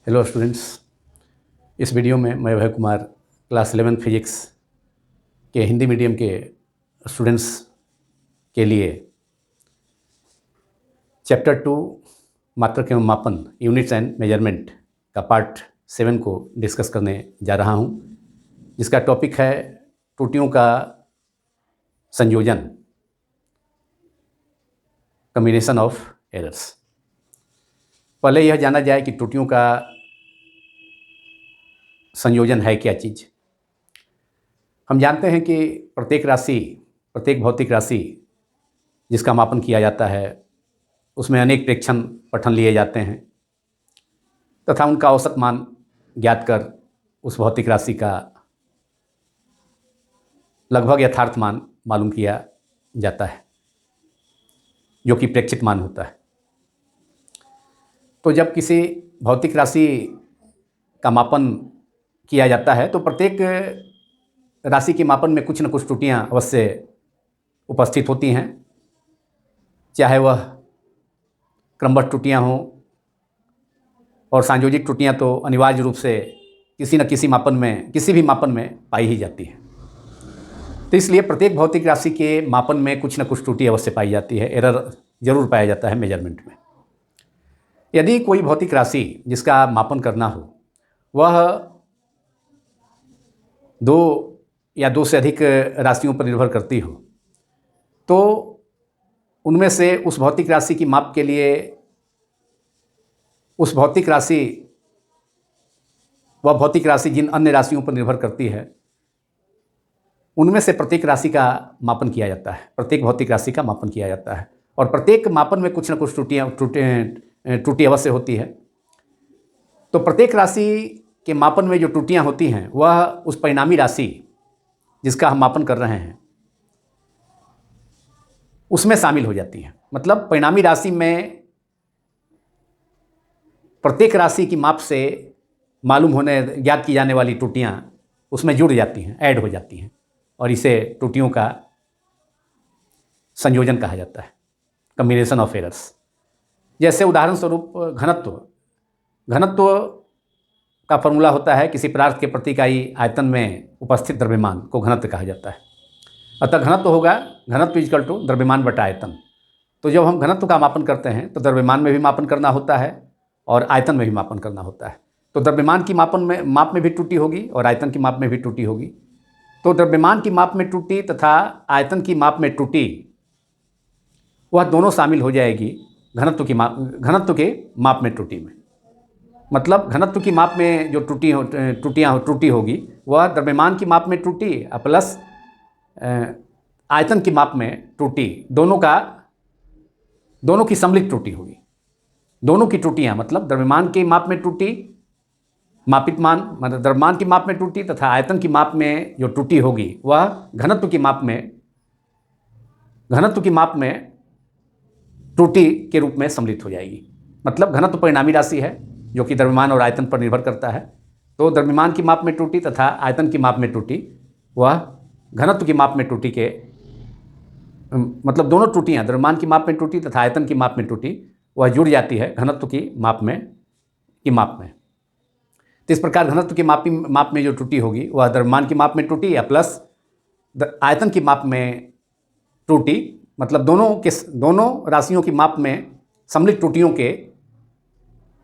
Hello students. इस video में मैं वैभव कुमार क्लास 11 फिजिक्स के हिंदी मीडियम के स्टूडेंट्स के लिए चैप्टर 2 मात्रक एवं मापन यूनिट्स एंड मेजरमेंट का पार्ट 7 को डिस्कस करने जा रहा हूं, जिसका टॉपिक है त्रुटियों का संयोजन, कम्बिनेशन ऑफ एरर्स। पहले यह जाना जाए कि त्रुटियों का संयोजन है क्या चीज़। हम जानते हैं कि प्रत्येक भौतिक राशि जिसका मापन किया जाता है उसमें अनेक प्रेक्षण पठन लिए जाते हैं तथा उनका औसत मान ज्ञात कर उस भौतिक राशि का लगभग यथार्थ मान मालूम किया जाता है, जो कि प्रेक्षित मान होता है। तो जब किसी भौतिक राशि का मापन किया जाता है तो प्रत्येक राशि के मापन में कुछ न कुछ त्रुटियां अवश्य उपस्थित होती हैं, चाहे वह क्रमबद्ध त्रुटियां हों और संयोजित त्रुटियां तो अनिवार्य रूप से किसी न किसी मापन में, किसी भी मापन में पाई ही जाती है। तो इसलिए प्रत्येक भौतिक राशि के मापन में कुछ न कुछ त्रुटि अवश्य पाई जाती है, एरर जरूर पाया जाता है मेजरमेंट में। यदि कोई भौतिक राशि जिसका मापन करना हो वह दो या दो से अधिक राशियों पर निर्भर करती हो, तो उनमें से उस भौतिक राशि की माप के लिए वह भौतिक राशि जिन अन्य राशियों पर निर्भर करती है उनमें से प्रत्येक राशि का मापन किया जाता है, प्रत्येक भौतिक राशि का मापन किया जाता है और प्रत्येक मापन में कुछ न कुछ त्रुटि अवश्य होती है। तो प्रत्येक राशि के मापन में जो त्रुटियां होती हैं वह उस परिणामी राशि जिसका हम मापन कर रहे हैं उसमें शामिल हो जाती हैं। मतलब परिणामी राशि में प्रत्येक राशि की माप से ज्ञात की जाने वाली त्रुटियां उसमें जुड़ जाती हैं, ऐड हो जाती हैं और इसे त्रुटियों का संयोजन कहा जाता है, कम्बिनेशन ऑफ एरर्स। जैसे उदाहरण स्वरूप घनत्व का फॉर्मूला होता है, किसी पदार्थ के प्रति इकाई आयतन में उपस्थित द्रव्यमान को घनत्व कहा जाता है। अतः घनत्व इक्वल टू द्रव्यमान बटा आयतन। तो जब हम घनत्व का मापन करते हैं तो द्रव्यमान में भी मापन करना होता है और आयतन में भी मापन करना होता है। तो द्रव्यमान की माप में भी त्रुटि होगी और आयतन की माप में भी त्रुटि होगी। तो द्रव्यमान की माप में त्रुटि तथा आयतन की माप में त्रुटि वह दोनों शामिल हो जाएगी घनत्व के माप में त्रुटि में। मतलब घनत्व की माप में जो त्रुटि होगी वह द्रव्यमान की माप में त्रुटि प्लस आयतन की माप में त्रुटि, दोनों की सम्मिलित त्रुटि होगी। दोनों की त्रुटियां मतलब द्रव्यमान की माप में त्रुटि, मापित मान मतलब द्रव्यमान की माप में त्रुटि तथा आयतन की माप में जो त्रुटि होगी वह घनत्व की माप में त्रुटि के रूप में सम्मिलित हो जाएगी। मतलब घनत्व परिणामी राशि है जो कि द्रव्यमान और आयतन पर निर्भर करता है। तो द्रव्यमान की माप में त्रुटि तथा आयतन की माप में त्रुटि वह घनत्व की माप में त्रुटि के मतलब दोनों त्रुटियां, द्रव्यमान की माप में त्रुटि तथा आयतन की माप में त्रुटि वह जुड़ जाती है घनत्व की माप में। तो इस प्रकार घनत्व की माप में जो त्रुटि होगी वह द्रव्यमान की माप में त्रुटि या प्लस आयतन की माप में त्रुटि, मतलब दोनों राशियों की माप में सम्मिलित त्रुटियों के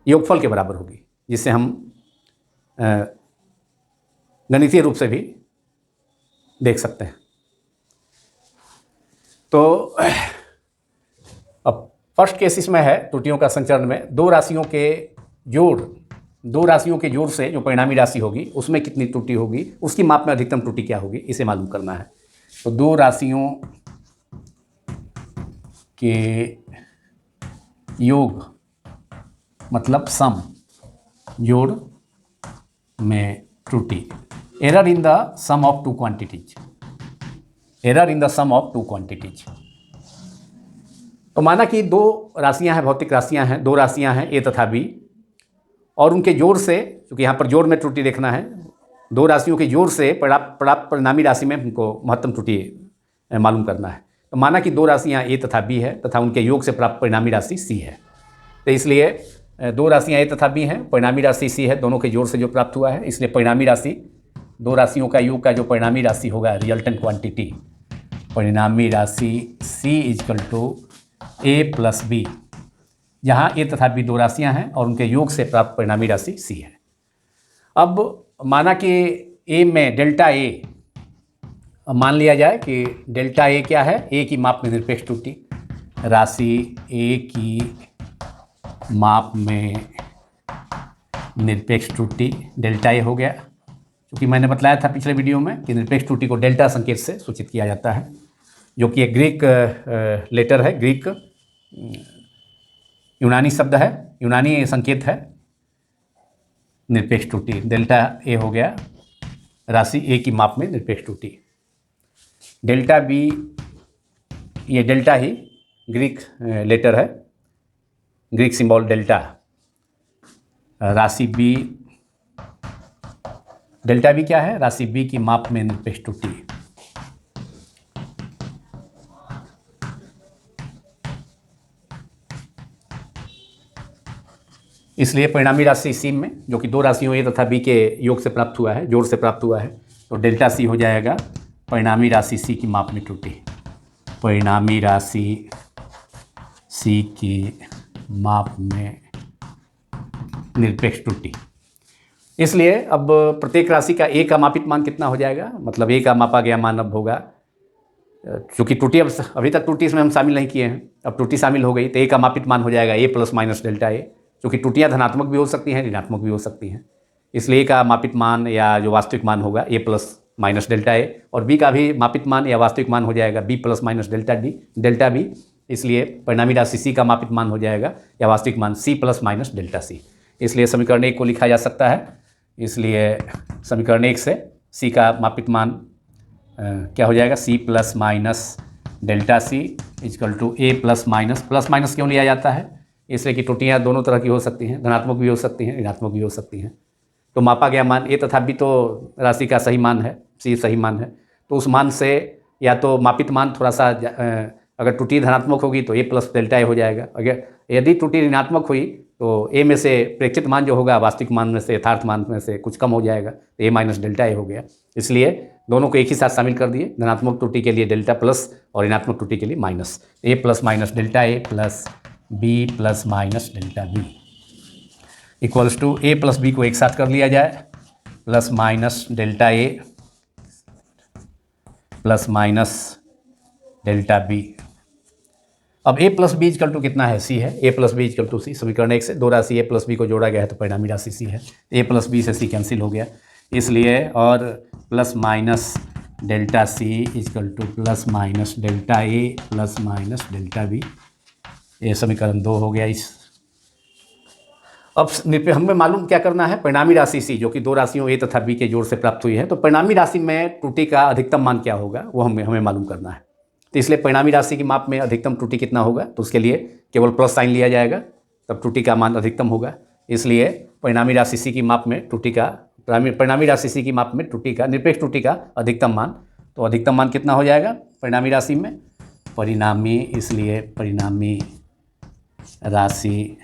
योगफल के बराबर होगी, जिसे हम गणितीय रूप से भी देख सकते हैं। तो अब फर्स्ट केस इसमें है त्रुटियों का संचरण में दो राशियों के जोड़ से जो परिणामी राशि होगी उसमें कितनी त्रुटि होगी, उसकी माप में अधिकतम त्रुटि क्या होगी, इसे मालूम करना है। तो दो राशियों के योग मतलब सम, जोड़ में त्रुटि, error in the sum of two quantities. तो माना कि दो राशियां हैं, भौतिक राशियां हैं, दो राशियां हैं ए तथा बी, और उनके जोड़ से, क्योंकि यहाँ पर जोड़ में त्रुटि देखना है, दो राशियों के जोड़ से प्राप्त परिणामी राशि में हमको महत्तम त्रुटि मालूम करना है। तो माना कि दो राशियां ए तथा बी है तथा उनके योग से प्राप्त परिणामी राशि सी है। तो इसलिए दो राशियाँ ए तथा बी हैं, परिणामी राशि सी है, दोनों के जोड़ से जो प्राप्त हुआ है, इसलिए परिणामी राशि दो राशियों का योग का जो परिणामी राशि होगा, रिजल्टेंट क्वांटिटी, परिणामी राशि C is equal to A plus B, जहाँ ए तथा बी दो राशियाँ हैं और उनके योग से प्राप्त परिणामी राशि सी है। अब माना कि ए में डेल्टा ए, मान लिया जाए कि डेल्टा ए क्या है, ए की माप में निरपेक्ष त्रुटि, राशि ए की माप में निरपेक्ष त्रुटि डेल्टा ए हो गया, क्योंकि मैंने बताया था पिछले वीडियो में कि निरपेक्ष त्रुटि को डेल्टा संकेत से सूचित किया जाता है, जो कि एक ग्रीक लेटर है, ग्रीक यूनानी शब्द है, यूनानी संकेत है। निरपेक्ष त्रुटि डेल्टा ए हो गया, राशि ए की माप में निरपेक्ष त्रुटि। डेल्टा बी, ये डेल्टा ही ग्रीक लेटर है, ग्रीक सिंबल डेल्टा, राशि बी, डेल्टा बी क्या है, राशि बी की माप में निरपेक्ष त्रुटि। इसलिए परिणामी राशि सी में, जो कि दो राशियों ए तथा बी के योग से प्राप्त हुआ है, जोड़ से प्राप्त हुआ है, तो डेल्टा सी हो जाएगा परिणामी राशि सी की माप में त्रुटि, परिणामी राशि सी की माप में निरपेक्ष त्रुटि। इसलिए अब प्रत्येक राशि का ए का मापित मान कितना हो जाएगा, मतलब ए का मापा गया मान अब होगा, क्योंकि त्रुटि अब अभी तक त्रुटि इसमें हम शामिल नहीं किए हैं, अब त्रुटि शामिल हो गई तो ए का मापित मान हो जाएगा ए प्लस माइनस डेल्टा ए, क्योंकि त्रुटियाँ धनात्मक भी हो सकती हैं, ऋणात्मक भी हो सकती हैं। इसलिए ए का मापित मान या जो वास्तविक मान होगा ए प्लस माइनस डेल्टा ए, और बी का भी मापित मान या वास्तविक मान हो जाएगा B plus minus delta B. इसलिए परिणामी राशि सी का मापित मान हो जाएगा या वास्तविक मान C plus minus delta C. इसलिए समीकरण 1 को लिखा जा सकता है। इसलिए समीकरण 1 से सी का मापित मान क्या हो जाएगा, C plus minus delta C is equal to A plus minus क्यों लिया जाता है, इसलिए कि त्रुटियाँ दोनों तरह की हो सकती हैं, धनात्मक भी हो सकती हैं, ऋणात्मक भी हो सकती हैं। तो मापा गया मान ए तथा बी तो राशि का सही मान है, सी सही मान है, तो उस मान से या तो मापित मान थोड़ा सा अगर त्रुटि धनात्मक होगी तो ए प्लस डेल्टा ए हो जाएगा, अगर यदि त्रुटि ऋणात्मक हुई तो ए में से प्रेक्षित मान जो होगा वास्तविक मान में से, यथार्थ मान में से कुछ कम हो जाएगा, तो ए माइनस डेल्टा ए हो गया। इसलिए दोनों को एक ही साथ शामिल कर दिए, धनात्मक त्रुटि के लिए डेल्टा प्लस और ऋणात्मक त्रुटि के लिए minus, A plus minus delta A plus B plus minus delta B equals to A plus B को एक साथ कर लिया जाए, plus minus delta A plus minus delta B. अब A plus B is equal to कितना है, सी है, A plus B is equal to C. समीकरण 1 से दो राशि ए प्लस बी को जोड़ा गया है तो परिणामी राशि सी है, ए प्लस बी से सी कैंसिल हो गया, इसलिए और plus minus delta C is equal to plus minus delta A plus minus delta B, ये समीकरण 2 हो गया। इस अब हमें मालूम क्या करना है, परिणामी राशि सी जो कि दो राशियों ए तथा बी के जोड़ से प्राप्त हुई है, तो परिणामी राशि में त्रुटि का अधिकतम मान क्या होगा वो हमें मालूम करना है। तो इसलिए परिणामी राशि की माप में अधिकतम त्रुटि कितना होगा, तो उसके लिए केवल प्लस साइन लिया जाएगा, तब त्रुटि का मान अधिकतम होगा। इसलिए परिणामी राशि सी की माप में त्रुटि का परिणामी राशि सी की माप में त्रुटि का निरपेक्ष त्रुटि का अधिकतम मान, तो अधिकतम मान कितना हो जाएगा परिणामी राशि में, परिणामी, इसलिए परिणामी राशि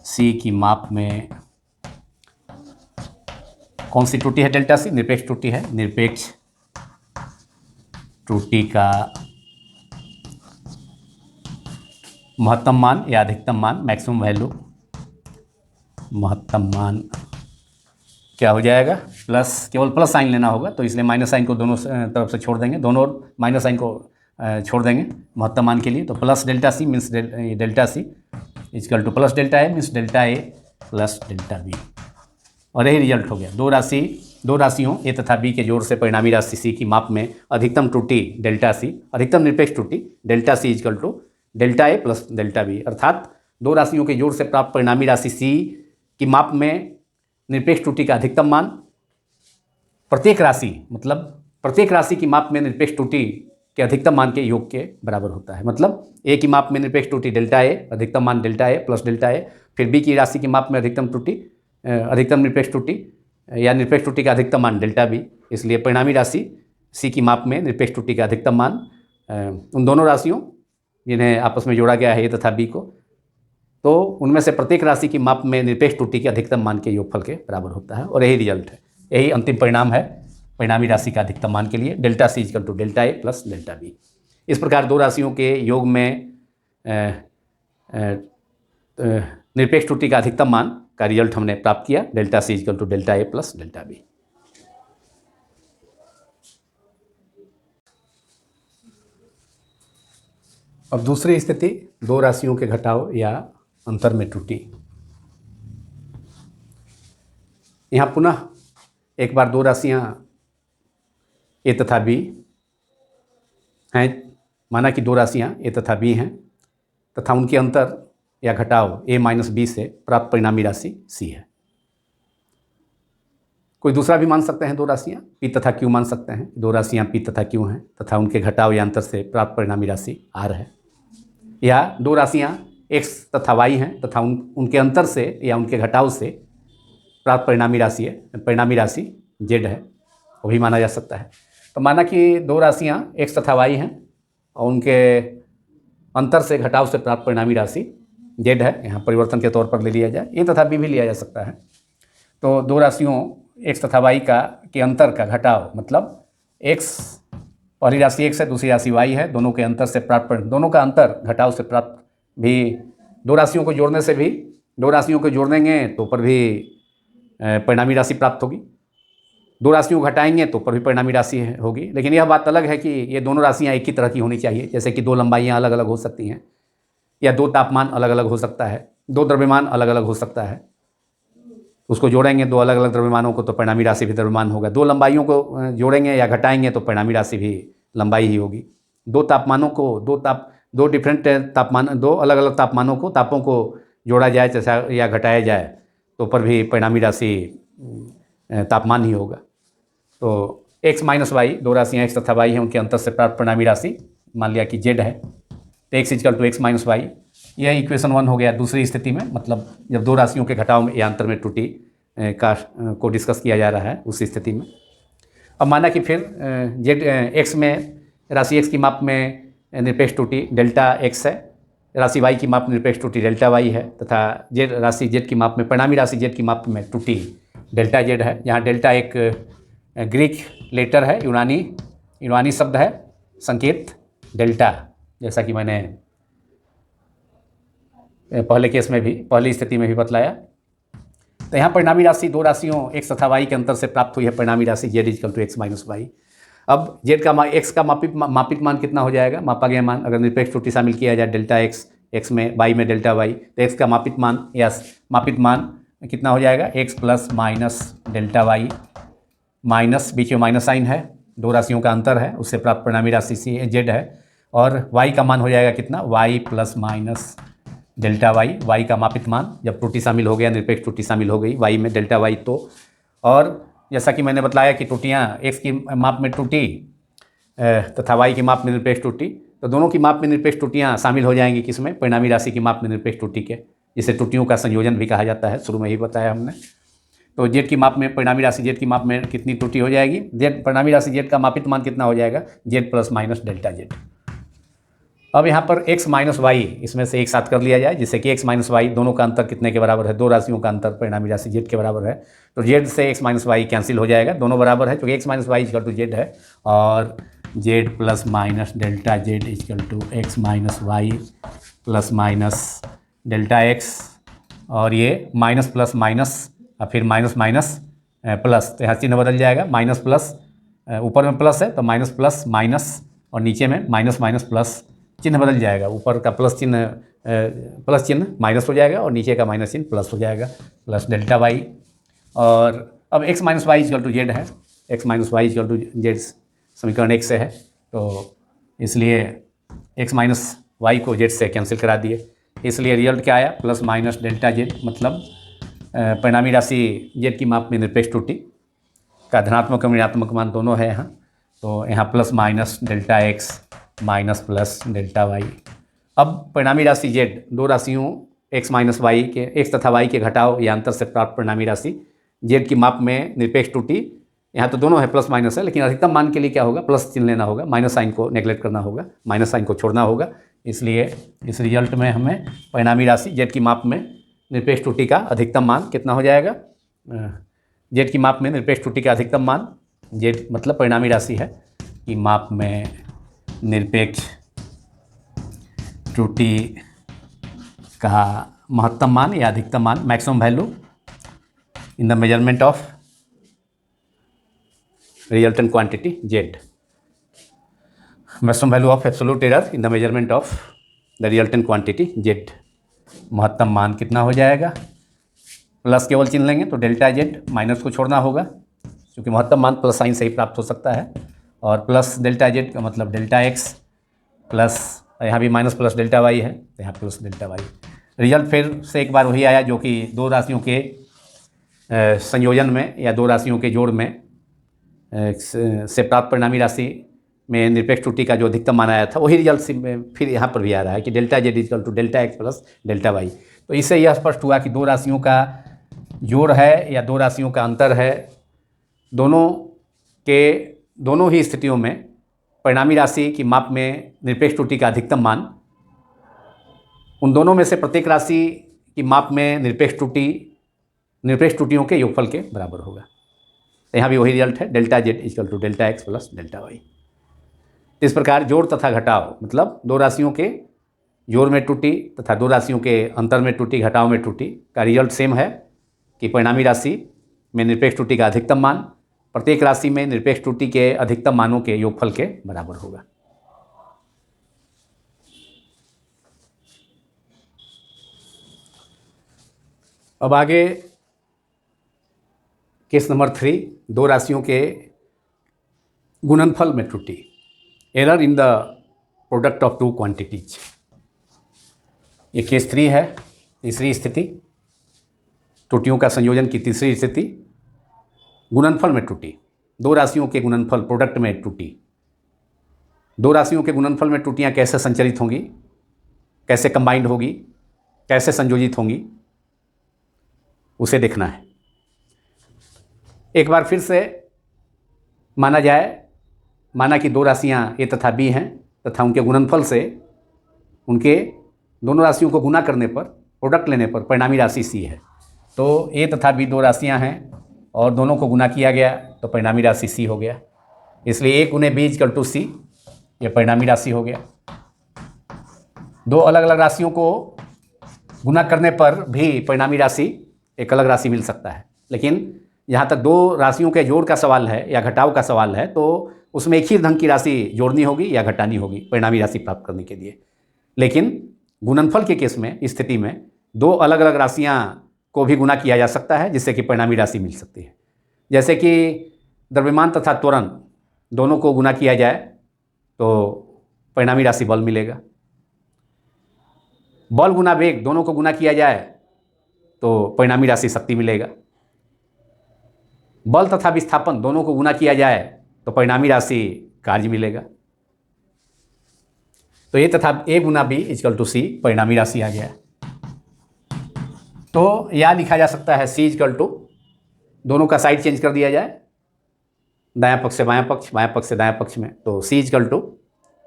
सी की माप में कौन सी त्रुटि है, डेल्टा सी, निरपेक्ष त्रुटि है, निरपेक्ष त्रुटि का महत्तम मान या अधिकतम मान, मैक्सिमम वैल्यू, महत्तम मान क्या हो जाएगा, प्लस, केवल प्लस साइन लेना होगा, तो इसलिए माइनस साइन को दोनों तरफ से छोड़ देंगे, दोनों माइनस साइन को छोड़ देंगे महत्तम मान के लिए, तो plus delta C means delta C is equal to plus delta A means delta A plus delta B, और यही रिजल्ट हो गया। दो राशियों ए तथा बी के जोड़ से परिणामी राशि सी की माप में अधिकतम त्रुटि डेल्टा सी, अधिकतम निरपेक्ष त्रुटि delta C is equal to delta A plus delta B, अर्थात दो राशियों के जोड़ से प्राप्त परिणामी राशि सी की माप में निरपेक्ष त्रुटि का अधिकतम मान प्रत्येक राशि की माप में निरपेक्ष त्रुटि के अधिकतम मान के योग के बराबर होता है। मतलब ए की माप में निरपेक्ष त्रुटि डेल्टा ए, अधिकतम मान डेल्टा ए प्लस डेल्टा ए, फिर बी की राशि की माप में अधिकतम निरपेक्ष त्रुटि या निरपेक्ष त्रुटि का अधिकतम मान डेल्टा बी। इसलिए परिणामी राशि सी की माप में निरपेक्ष त्रुटि का अधिकतम मान उन दोनों राशियों जिन्हें आपस में जोड़ा गया है ए तथा बी को, तो उनमें से प्रत्येक राशि की माप में निरपेक्ष त्रुटि के अधिकतम मान के योगफल के बराबर होता है, और यही रिजल्ट है, यही अंतिम परिणाम है परिणामी राशि का अधिकतम मान के लिए। Delta C equal to delta A plus delta B. इस प्रकार दो राशियों के योग में निरपेक्ष त्रुटि का अधिकतम मान का रिजल्ट हमने प्राप्त किया, delta C equal to delta A plus delta B. अब दूसरी स्थिति, दो राशियों के घटाव या अंतर में त्रुटि। यहाँ पुनः एक बार दो राशियाँ ए तथा बी हैं, माना कि दो राशियाँ ए तथा बी हैं तथा उनके अंतर या घटाव ए माइनस बी से प्राप्त परिणामी राशि सी है। कोई दूसरा भी मान सकते हैं, दो राशियाँ पी तथा क्यू मान सकते हैं, दो राशियाँ पी तथा क्यू हैं तथा उनके घटाव या अंतर से प्राप्त परिणामी राशि आर है। या दो राशियाँ एक्स तथा वाई हैं तथा उनके अंतर से या उनके घटाव से प्राप्त परिणामी राशि जेड है, वो भी माना जा सकता है। तो माना कि दो राशियाँ एक्स तथा वाई हैं और उनके अंतर से घटाव से प्राप्त परिणामी राशि जेड है, यहाँ परिवर्तन के तौर पर ले लिया जाए, ए तथा बी भी लिया जा सकता है। तो दो राशियों एक्स तथा वाई के अंतर का घटाव, मतलब एक्स, पहली राशि एक्स है, दूसरी राशि वाई है, दोनों के अंतर से प्राप्त, दोनों का अंतर घटाव से प्राप्त भी, दो राशियों को जोड़ने से भी, दो राशियों को जोड़ेंगे तो ऊपर भी परिणामी राशि प्राप्त होगी, दो राशियों को घटाएंगे तो ऊपर भी परिणामी राशि होगी। लेकिन यह बात अलग है कि ये दोनों राशियाँ एक ही तरह की होनी चाहिए, जैसे कि दो लंबाइयाँ अलग अलग हो सकती हैं, या दो तापमान अलग अलग हो सकता है, दो द्रव्यमान अलग अलग हो सकता है, उसको जोड़ेंगे दो अलग अलग द्रव्यमानों को तो परिणामी राशि भी द्रव्यमान होगा। दो लंबाइयों को जोड़ेंगे या घटाएंगे तो परिणामी राशि भी लंबाई ही होगी। दो तापमानों को, दो डिफरेंट तापमान, दो अलग अलग तापमानों को, तापों को जोड़ा जाए जैसा या घटाया जाए तो पर भी परिणामी राशि तापमान ही होगा। तो एक्स माइनस वाई, दो राशियाँ एक्स तथा वाई हैं, उनके अंतर से प्राप्त परिणामी राशि मान लिया कि जेड है, तो X equal to X minus Y, यह इक्वेशन 1 हो गया। दूसरी स्थिति में, मतलब जब दो राशियों के घटाव या अंतर में त्रुटि को डिस्कस किया जा रहा है उस स्थिति में। अब माना कि फिर जेड एक्स में, राशि एक्स की माप में निरपेक्ष त्रुटि डेल्टा एक्स है, राशि वाई की माप में निरपेक्ष त्रुटि डेल्टा वाई है तथा जेड, राशि जेड की माप में, परिणामी राशि जेड की माप में त्रुटि डेल्टा जेड है। यहाँ डेल्टा एक ग्रीक लेटर है, यूनानी शब्द है, संकेत डेल्टा, जैसा कि मैंने पहले केस में भी, पहली स्थिति में भी बतलाया। तो यहाँ परिणामी राशि दो राशियों एक्स तथा वाई के अंतर से प्राप्त हुई है परिणामी राशि Z equal to X minus Y. अब जेड का एक्स का मापित मान कितना हो जाएगा, मापा गया मान, अगर निरपेक्ष त्रुटि शामिल किया जाए डेल्टा एक्स में, वाई में डेल्टा वाई, तो एक्स का मापित मान कितना हो जाएगा, X plus minus delta Y, minus बीच में माइनस साइन है, दो राशियों का अंतर है, उससे प्राप्त परिणामी राशि सी जेड है। और वाई का मान हो जाएगा कितना, Y plus minus delta Y, Y का मापित मान, जब त्रुटि शामिल हो गया, निरपेक्ष त्रुटि शामिल हो गई वाई में डेल्टा वाई। तो और जैसा कि मैंने बतलाया कि त्रुटियाँ, एक्स की माप में त्रुटि तथा वाई की माप में निरपेक्ष त्रुटि, तो दोनों की माप में निरपेक्ष त्रुटियाँ शामिल हो जाएंगी किसमें, परिणामी राशि की माप में निरपेक्ष त्रुटि के, जिसे त्रुटियों का संयोजन भी कहा जाता है, शुरू में ही बताया हमने। तो जेड की माप में, परिणामी राशि जेड की माप में कितनी त्रुटि हो जाएगी, जेड, परिणामी राशि जेड का मापित मान कितना हो जाएगा, Z plus minus delta Z. अब यहाँ पर x माइनस वाई, इसमें से एक साथ कर लिया जाए, जिससे कि x माइनस वाई, दोनों का अंतर कितने के बराबर है, दो राशियों का अंतर परिणामी राशि जेड के बराबर है। तो जेड से x माइनस वाई कैंसिल हो जाएगा, दोनों बराबर है, क्योंकि x minus Y equal to Z है, और Z plus minus delta Z equal to X minus Y plus minus delta X, और ये माइनस प्लस माइनस और फिर माइनस माइनस प्लस, तो यहाँ चिन्ह बदल जाएगा, माइनस प्लस, ऊपर में प्लस है तो माइनस प्लस माइनस, और नीचे में माइनस माइनस प्लस, चिन्ह बदल जाएगा, ऊपर का प्लस चिन्ह माइनस हो जाएगा और नीचे का माइनस चिन्ह प्लस हो जाएगा, प्लस डेल्टा वाई। और अब X minus Y equal to Z है, X minus Y equal to Z समीकरण एक से है, तो इसलिए एक्स माइनस वाई को जेड से कैंसिल करा दिए, इसलिए रिजल्ट क्या आया, प्लस माइनस डेल्टा जेड, मतलब परिणामी राशि जेड की माप में निरपेक्ष त्रुटि का धनात्मक और ऋणात्मक मान दोनों है यहाँ, तो यहाँ plus minus delta X minus plus delta Y. अब परिणामी राशि जेड, दो राशियों एक्स माइनस वाई के, एक्स तथा वाई के घटाव या अंतर से प्राप्त परिणामी राशि जेड की माप में निरपेक्ष त्रुटि, यहाँ तो दोनों है प्लस माइनस है, लेकिन अधिकतम मान के लिए क्या होगा, प्लस चिन्ह लेना होगा, माइनस साइन को नेगलेक्ट करना होगा, माइनस साइन को छोड़ना होगा, इसलिए इस रिजल्ट में हमें परिणामी राशि जेड की माप में निरपेक्ष त्रुटि का अधिकतम मान कितना हो जाएगा, जेड की माप में निरपेक्ष त्रुटि का अधिकतम मान, जेड मतलब परिणामी राशि है कि माप में निरपेक्ष त्रुटि का महत्तम मान या अधिकतम मान, maximum value in the measurement of resultant quantity Z, maximum value of absolute error in the measurement of the resultant quantity Z, महत्तम मान कितना हो जाएगा, प्लस केवल चिन्ह लेंगे तो डेल्टा जेड, माइनस को छोड़ना होगा क्योंकि महत्तम मान प्लस साइन से ही प्राप्त हो सकता है, और प्लस डेल्टा जेड का मतलब डेल्टा एक्स प्लस, यहाँ भी माइनस प्लस डेल्टा वाई है तो यहाँ प्लस डेल्टा वाई। रिजल्ट फिर से एक बार वही आया जो कि दो राशियों के संयोजन में या दो राशियों के जोड़ में से प्राप्त परिणामी राशि में निरपेक्ष त्रुटि का जो अधिकतम मान आया था वही रिजल्ट फिर यहाँ पर भी आ रहा है कि delta Z equal to delta X plus delta Y. तो इससे यह स्पष्ट हुआ कि दो राशियों का जोड़ है या दो राशियों का अंतर है, दोनों ही स्थितियों में परिणामी राशि की माप में निरपेक्ष त्रुटि का अधिकतम मान उन दोनों में से प्रत्येक राशि की माप में निरपेक्ष त्रुटियों के योगफल के बराबर होगा। तो यहाँ भी वही रिजल्ट है, delta Z equal to delta X plus delta Y. इस प्रकार जोड़ तथा घटाव मतलब दो राशियों के जोड़ में त्रुटि तथा दो राशियों के अंतर में त्रुटि, घटाव में त्रुटि का रिजल्ट सेम है कि परिणामी राशि में निरपेक्ष त्रुटि का अधिकतम मान प्रत्येक राशि में निरपेक्ष त्रुटि के अधिकतम मानों के योगफल के बराबर होगा। अब आगे केस नंबर 3, दो राशियों के गुणनफल में त्रुटि, error in the product of two quantities. ये केस 3 है, तीसरी स्थिति, त्रुटियों का संयोजन की तीसरी स्थिति, गुणनफल में त्रुटि, दो राशियों के गुणनफल प्रोडक्ट में त्रुटि। दो राशियों के गुणनफल में त्रुटियां कैसे संचरित होंगी, कैसे कंबाइंड होगी, कैसे संयोजित होंगी, उसे देखना है। एक बार फिर से माना कि दो राशियां ए तथा बी हैं तथा उनके गुणनफल से उनके दोनों राशियों को गुना करने पर, प्रोडक्ट लेने पर परिणामी राशि सी है। तो ए तथा बी दो राशियां हैं और दोनों को गुना किया गया तो परिणामी राशि सी हो गया। इसलिए ए गुने बी इक्वल टू सी, यह परिणामी राशि हो गया। दो अलग अलग राशियों को गुना करने पर भी परिणामी राशि एक अलग राशि मिल सकता है, लेकिन जहाँ तक दो राशियों के जोड़ का सवाल है या घटाव का सवाल है तो उसमें एक ही ढंग की राशि जोड़नी होगी या घटानी होगी परिणामी राशि प्राप्त करने के लिए। लेकिन गुणनफल के केस में, इस स्थिति में दो अलग अलग राशियाँ को भी गुना किया जा सकता है जिससे कि परिणामी राशि मिल सकती है। जैसे कि द्रव्यमान तथा त्वरण दोनों को गुना किया जाए तो परिणामी राशि बल मिलेगा। बल गुना वेग दोनों को गुना किया जाए तो परिणामी राशि शक्ति मिलेगा। बल तथा विस्थापन दोनों को गुना किया जाए तो परिणामी राशि कार्य मिलेगा। तो ए तथा ए गुना बी इक्वल टू सी परिणामी राशि आ गया। तो यह लिखा जा सकता है सी इक्वल टू, दोनों का साइड चेंज कर दिया जाए, दायां पक्ष से बायां पक्ष, बायां पक्ष से दायां पक्ष में, तो सी इक्वल टू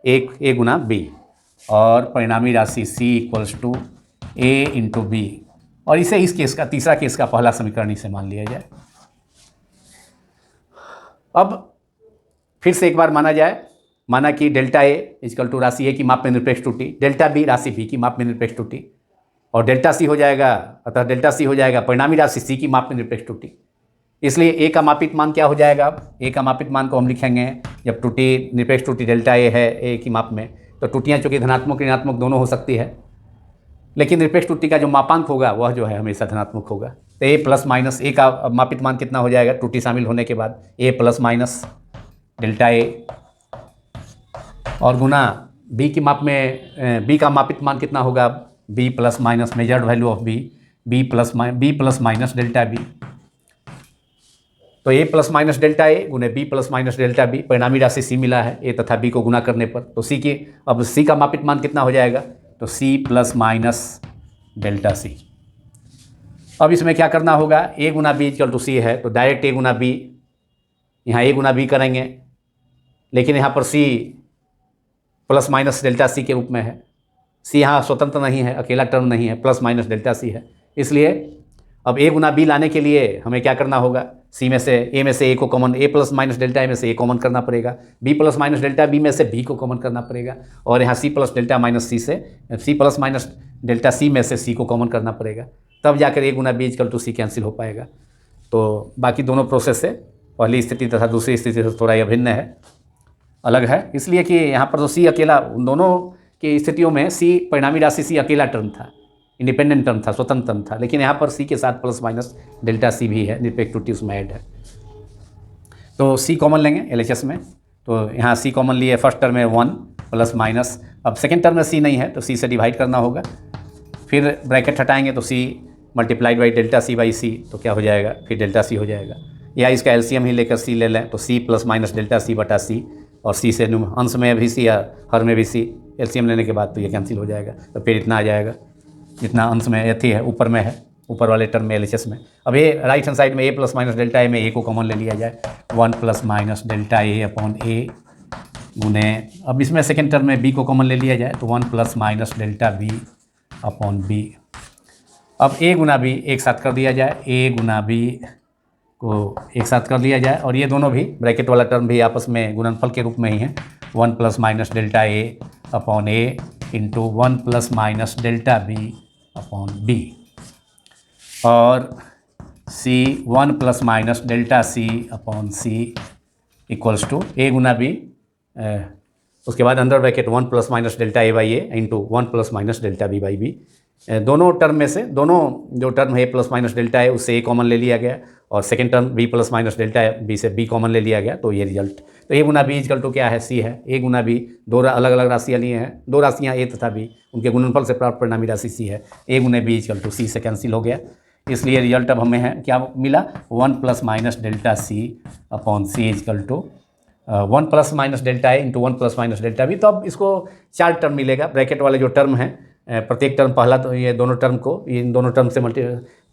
ए गुना बी और परिणामी राशि C equals to A into B. और इसे इस केस का, तीसरा केस का पहला समीकरण इसे मान लिया जाए। अब फिर से एक बार माना कि डेल्टा ए इक्वल टू राशि ए की माप में निरपेक्ष त्रुटि, डेल्टा बी राशि बी की माप में निरपेक्ष त्रुटि, और डेल्टा सी हो जाएगा, अतः डेल्टा सी हो जाएगा परिणामी राशि सी की माप में निरपेक्ष त्रुटि। इसलिए ए का मापित मान क्या हो जाएगा, अब ए का मापित मान को हम लिखेंगे, जब त्रुटि निरपेक्ष त्रुटि डेल्टा ए है ए की माप में, तो त्रुटियाँ चूँकि धनात्मक ऋणात्मक दोनों हो सकती है, लेकिन निरपेक्ष त्रुटि का जो मापांक होगा वह जो है हमेशा धनात्मक होगा। तो ए प्लस माइनस, ए का मापित मान कितना हो जाएगा त्रुटि शामिल होने के बाद, ए प्लस माइनस डेल्टा ए, और गुना बी की माप में बी का मापित मान कितना होगा, B plus minus measured value of B plus minus delta B. तो A plus minus delta A गुने B plus minus delta B, परिणामी राशि सी मिला है ए तथा बी को गुना करने पर। तो सी की, अब सी का मापित मान कितना हो जाएगा, तो C plus minus delta C. अब इसमें क्या करना होगा, ए गुना बी इक्वल टू सी है तो डायरेक्ट ए गुना बी, यहाँ ए गुना बी करेंगे, लेकिन यहाँ पर C plus minus delta C के रूप में है सी यहाँ स्वतंत्र नहीं है, अकेला टर्म नहीं है, प्लस माइनस डेल्टा सी है। इसलिए अब ए गुना बी लाने के लिए हमें क्या करना होगा, सी में से ए में से ए को common, A plus minus delta A में से ए कॉमन करना पड़ेगा, B plus minus delta B में से बी को कॉमन करना पड़ेगा, और यहाँ C plus delta minus C से C plus minus delta C में से सी को कॉमन करना पड़ेगा, तब जाकर ए गुना B equal to C cancel हो पाएगा। तो बाकी दोनों प्रोसेस से पहली स्थिति तथा दूसरी स्थिति से थोड़ा अभिन्न है, अलग है, इसलिए कि यहाँ पर तो सी अकेला, उन दोनों की स्थितियों में सी परिणामी राशि सी अकेला टर्म था, इंडिपेंडेंट टर्म था, स्वतंत्र टर्म था, लेकिन यहाँ पर सी के साथ प्लस माइनस डेल्टा सी भी है, निरपेक्ष त्रुटि उसमें ऐड है। तो सी कॉमन लेंगे एलएचएस में, तो यहाँ सी कॉमन लिए, फर्स्ट टर्म में 1 प्लस माइनस, अब सेकेंड टर्म में सी नहीं है तो सी से डिवाइड करना होगा, फिर ब्रैकेट हटाएंगे तो C multiplied by delta C by C, तो क्या हो जाएगा, फिर डेल्टा सी हो जाएगा, या इसका एलसीएम ही लेकर सी ले लें तो C plus minus delta C बटा सी, और सी से अंश में भी सी या हर में भी सी, एलसीएम लेने के बाद तो ये कैंसिल हो जाएगा, तो फिर इतना आ जाएगा जितना अंश में यथी है, ऊपर में है, ऊपर वाले टर्म में एलएचएस में। अब ये राइट हैंड साइड में A plus minus delta A में ए को कॉमन ले लिया जाए, 1 plus minus delta A upon A गुने, अब इसमें सेकेंड टर्म में बी को कॉमन ले लिया जाए तो 1 plus minus delta B upon B. अब ए गुना बी एक साथ कर दिया जाए, ए गुना बी को एक साथ कर लिया जाए, और ये दोनों भी ब्रैकेट वाला टर्म भी आपस में गुणनफल के रूप में ही है, 1 plus minus delta A upon A into 1 plus minus delta B upon B, और C 1 plus minus delta C upon C equals to A गुना बी, उसके बाद under bracket 1 plus minus delta A by A into 1 plus minus delta B by B. दोनों term में से, दोनों जो term है ए प्लस माइनस डेल्टा है उससे ए कॉमन ले लिया गया, और second term B plus minus delta है बी से बी कॉमन ले लिया गया, तो ये रिजल्ट, तो ए गुना बी इक्वल टू क्या है, सी है। ए गुना बी दो अलग अलग राशियाँ लिए हैं, दो राशियाँ ए तथा बी, उनके गुणनफल से प्राप्त परिणामी राशि सी है, ए गुना बी इक्वल टू सी से कैंसिल हो गया, इसलिए रिजल्ट अब हमें है क्या मिला, 1 plus minus delta C upon C equal to 1 plus minus delta A into 1 plus minus delta B. तो अब इसको 4 टर्म मिलेगा, ब्रैकेट वाले जो टर्म हैं, प्रत्येक टर्म पहला, तो ये दोनों टर्म को, इन दोनों टर्म से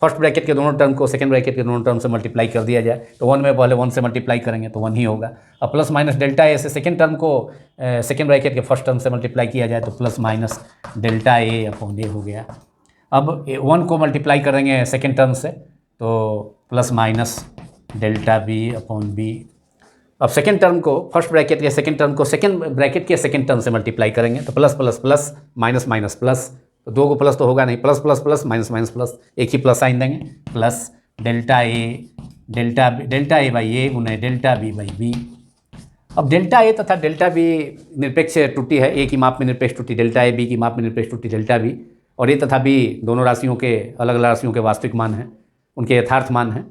फर्स्ट ब्रैकेट के दोनों टर्म को सेकंड ब्रैकेट के दोनों टर्म से मल्टीप्लाई कर दिया जाए, तो 1 में पहले 1 से मल्टीप्लाई करेंगे तो 1 ही होगा। अब प्लस माइनस डेल्टा ए से सेकंड टर्म को सेकंड ब्रैकेट के फर्स्ट टर्म से मल्टीप्लाई किया जाए तो plus minus delta A upon ए हो गया। अब 1 को मल्टीप्लाई करेंगे सेकंड टर्म से तो plus minus delta B upon B. अब सेकेंड टर्म को फर्स्ट ब्रैकेट के सेकेंड टर्म को सेकेंड ब्रैकेट के सेकेंड टर्म से मल्टीप्लाई करेंगे तो plus plus plus minus minus plus, तो 2 को प्लस तो होगा नहीं, plus plus plus minus minus plus, एक ही प्लस साइन देंगे, plus delta A by A गुने डेल्टा बी बाई बी। अब डेल्टा ए तथा डेल्टा बी निरपेक्ष त्रुटि है, ए की माप में निरपेक्ष त्रुटि डेल्टा ए, बी की माप में निरपेक्ष त्रुटि डेल्टा बी, और ए तथा बी दोनों राशियों के अलग अलग राशियों के वास्तविक मान हैं, उनके यथार्थ मान हैं,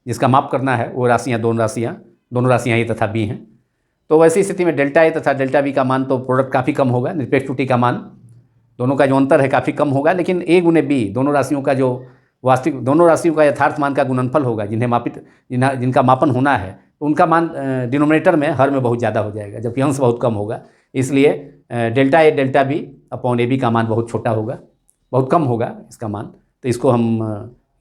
जिसका माप करना है वो राशियाँ दोनों राशियाँ ए तथा बी हैं। तो वैसी स्थिति में डेल्टा ए तथा डेल्टा बी का मान तो प्रोडक्ट काफ़ी कम होगा, निरपेक्ष त्रुटि का मान दोनों का जो अंतर है काफ़ी कम होगा, लेकिन ए गुने बी दोनों राशियों का जो वास्तविक, दोनों राशियों का यथार्थ मान का गुणनफल होगा, जिनका मापन होना है, तो उनका मान डिनोमिनेटर में हर में बहुत ज़्यादा हो जाएगा, जबकि अंश बहुत कम होगा। इसलिए delta A delta B upon A B का मान बहुत छोटा होगा, बहुत कम होगा इसका मान, तो इसको हम